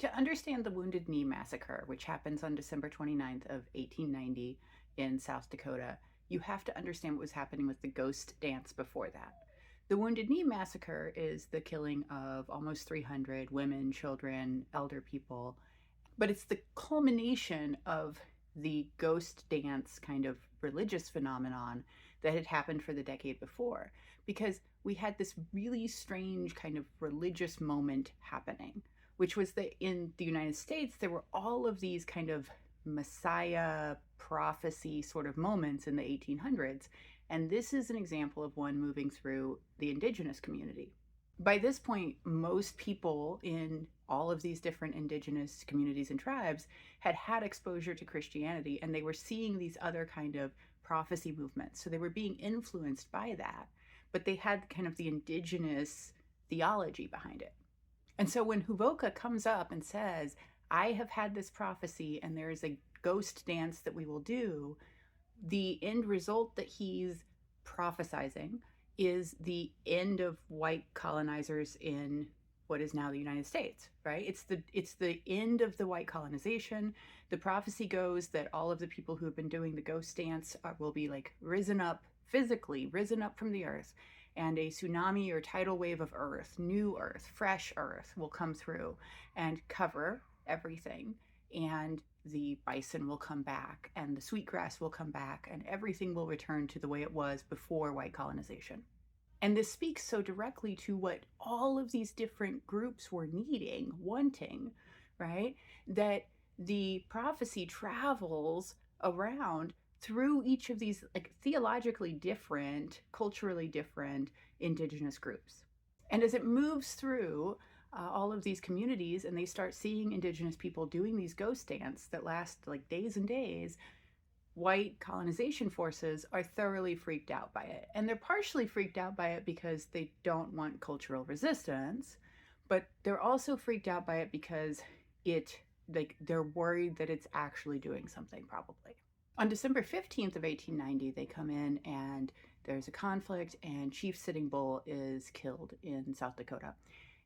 To understand the Wounded Knee Massacre, which happens on December 29th of 1890 in South Dakota, you have to understand what was happening with the ghost dance before that. The Wounded Knee Massacre is the killing of almost 300 women, children, elder people, but it's the culmination of the ghost dance kind of religious phenomenon that had happened for the decade before, because we had this really strange kind of religious moment happening, which was that in the United States, there were all of these kind of Messiah prophecy sort of moments in the 1800s. And this is an example of one moving through the indigenous community. By this point, most people in all of these different indigenous communities and tribes had had exposure to Christianity, and they were seeing these other kind of prophecy movements. So they were being influenced by that, but they had kind of the indigenous theology behind it. And so when Huvoka comes up and says, I have had this prophecy and there is a ghost dance that we will do, the end result that he's prophesizing is the end of white colonizers in what is now the United States, right? It's the end of the white colonization. The prophecy goes that all of the people who have been doing the ghost dance will be like risen up physically, risen up from the earth, and a tsunami or tidal wave of earth, new earth, fresh earth will come through and cover everything. And the bison will come back, and the sweetgrass will come back, and everything will return to the way it was before white colonization. And this speaks so directly to what all of these different groups were needing, wanting, right? That the prophecy travels around through each of these like theologically different, culturally different indigenous groups. And as it moves through all of these communities and they start seeing indigenous people doing these ghost dance that last like days and days, white colonization forces are thoroughly freaked out by it. And they're partially freaked out by it because they don't want cultural resistance, but they're also freaked out by it because they're worried that it's actually doing something probably. On December 15th of 1890, they come in and there's a conflict and Chief Sitting Bull is killed in South Dakota.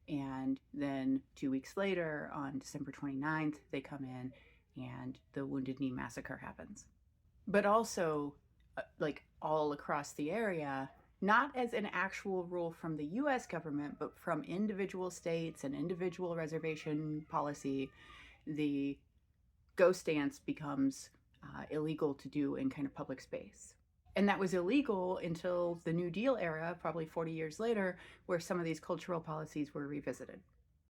And then 2 weeks later, on December 29th, they come in and the Wounded Knee Massacre happens. But also, like all across the area, not as an actual rule from the US government, but from individual states and individual reservation policy, the ghost dance becomes illegal to do in kind of public space. And that was illegal until the New Deal era, probably 40 years later, where some of these cultural policies were revisited.